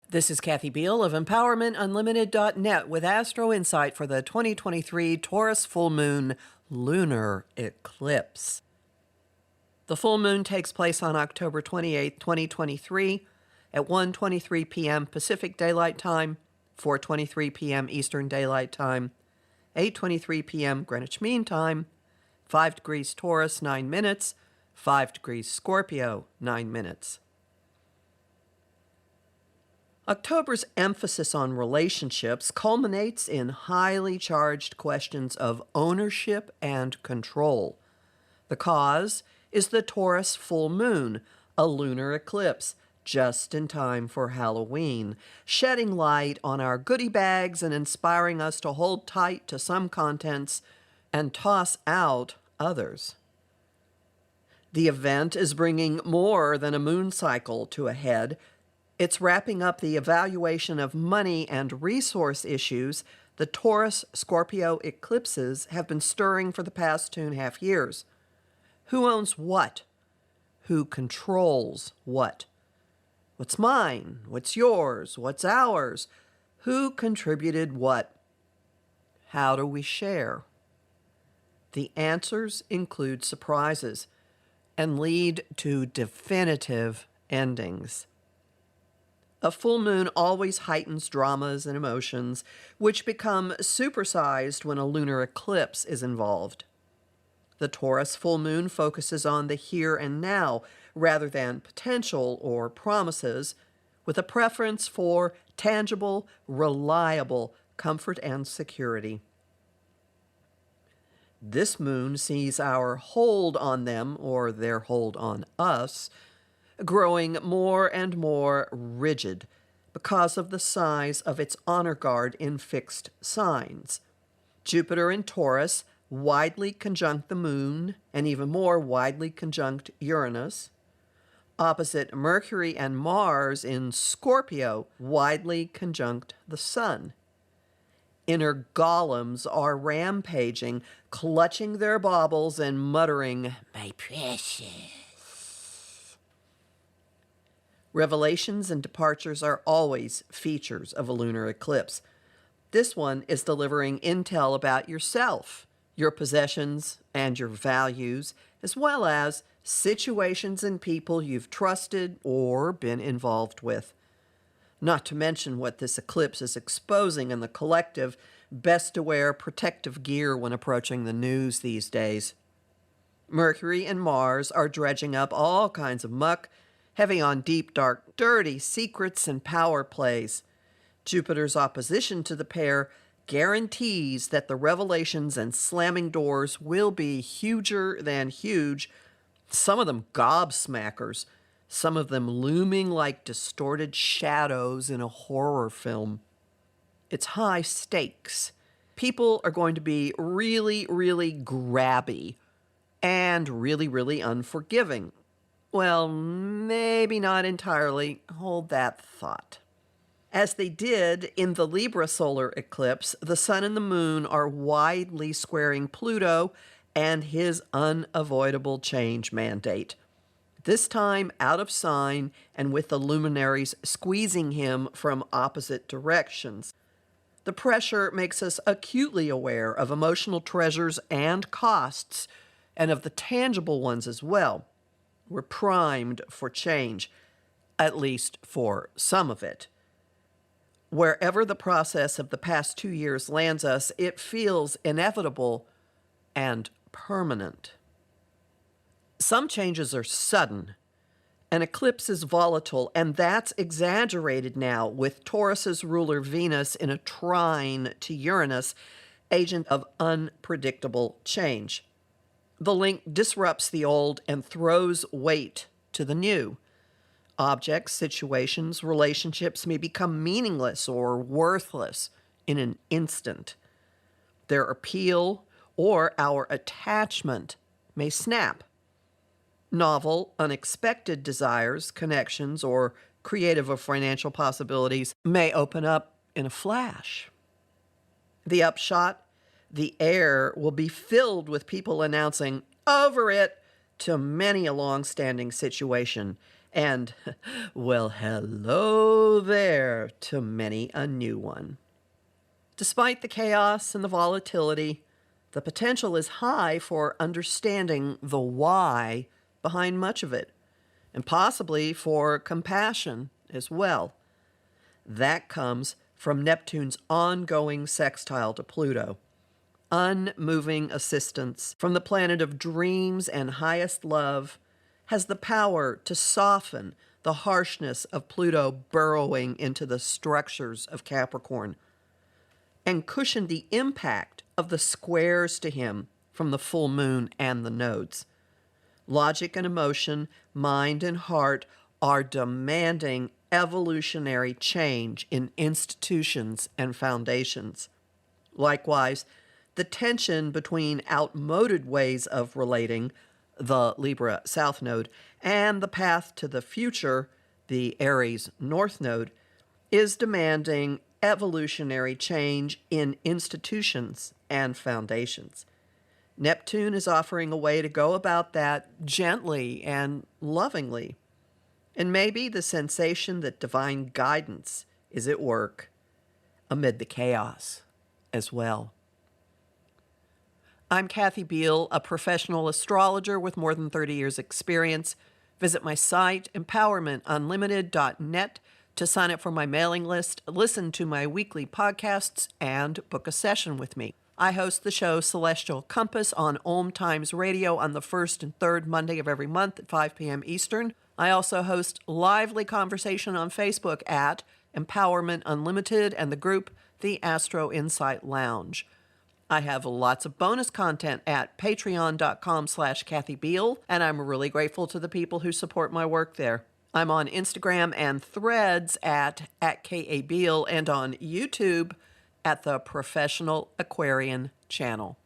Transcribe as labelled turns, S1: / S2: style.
S1: This is Kathy Biehl of EmpowermentUnlimited.net with Astro-Insight for the 2023 Taurus full moon lunar eclipse. The full moon takes place on October 28, 2023 at 1:23 p.m. Pacific Daylight Time, 4:23 p.m. Eastern Daylight Time, 8:23 p.m. Greenwich Mean Time, 5 degrees Taurus, 9 minutes, 5 degrees Scorpio, 9 minutes. October's emphasis on relationships culminates in highly charged questions of ownership and control. The cause is the Taurus full moon, a lunar eclipse, just in time for Halloween, shedding light on our goodie bags and inspiring us to hold tight to some contents and toss out others. The event is bringing more than a moon cycle to a head. It's wrapping up the evaluation of money and resource issues the Taurus-Scorpio eclipses have been stirring for the past 2.5 years. Who owns what? Who controls what? What's mine? What's yours? What's ours? Who contributed what? How do we share? The answers include surprises and lead to definitive endings. A full moon always heightens dramas and emotions, which become supersized when a lunar eclipse is involved. The Taurus full moon focuses on the here and now rather than potential or promises, with a preference for tangible, reliable comfort and security. This moon sees our hold on them, or their hold on us, growing more and more rigid because of the size of its honor guard in fixed signs. Jupiter in Taurus widely conjunct the moon and even more widely conjunct Uranus. Opposite Mercury and Mars in Scorpio widely conjunct the sun. Inner golems are rampaging, clutching their baubles and muttering, "My precious." Revelations and departures are always features of a lunar eclipse. This one is delivering intel about yourself, your possessions, and your values, as well as situations and people you've trusted or been involved with. Not to mention what this eclipse is exposing in the collective, best to wear protective gear when approaching the news these days. Mercury and Mars are dredging up all kinds of muck, heavy on deep, dark, dirty secrets and power plays. Jupiter's opposition to the pair guarantees that the revelations and slamming doors will be huger than huge, some of them gobsmackers, some of them looming like distorted shadows in a horror film. It's high stakes. People are going to be really, really grabby and really, really unforgiving. Well, maybe not entirely. Hold that thought. As they did in the Libra solar eclipse, the sun and the moon are widely squaring Pluto and his unavoidable change mandate. This time out of sign and with the luminaries squeezing him from opposite directions. The pressure makes us acutely aware of emotional treasures and costs, and of the tangible ones as well. We're primed for change, at least for some of it. Wherever the process of the past 2 years lands us, it feels inevitable and permanent. Some changes are sudden. An eclipse is volatile, and that's exaggerated now with Taurus's ruler Venus in a trine to Uranus, agent of unpredictable change. The link disrupts the old and throws weight to the new. Objects, situations, relationships may become meaningless or worthless in an instant. Their appeal or our attachment may snap. Novel, unexpected desires, connections, or creative or financial possibilities may open up in a flash. The upshot: the air will be filled with people announcing "over it" to many a long-standing situation And, well, hello there to many a new one. Despite the chaos and the volatility, the potential is high for understanding the why behind much of it, and possibly for compassion as well. That comes from Neptune's ongoing sextile to Pluto. Unmoving assistance from the planet of dreams and highest love has the power to soften the harshness of Pluto burrowing into the structures of Capricorn and cushion the impact of the squares to him from the full moon and the nodes. Logic and emotion, mind and heart are demanding evolutionary change in institutions and foundations. Likewise, the tension between outmoded ways of relating, the Libra South Node, and the path to the future, the Aries North Node, is demanding evolutionary change in institutions and foundations. Neptune is offering a way to go about that gently and lovingly. And maybe the sensation that divine guidance is at work amid the chaos as well. I'm Kathy Biehl, a professional astrologer with more than 30 years' experience. Visit my site, empowermentunlimited.net, to sign up for my mailing list, listen to my weekly podcasts, and book a session with me. I host the show Celestial Compass on Om Times Radio on the first and third Monday of every month at 5 p.m. Eastern. I also host lively conversation on Facebook at Empowerment Unlimited and the group The Astro-Insight Lounge. I have lots of bonus content at patreon.com/Kathy Biehl, and I'm really grateful to the people who support my work there. I'm on Instagram and Threads at @KA Biehl and on YouTube at the Professional Aquarian channel.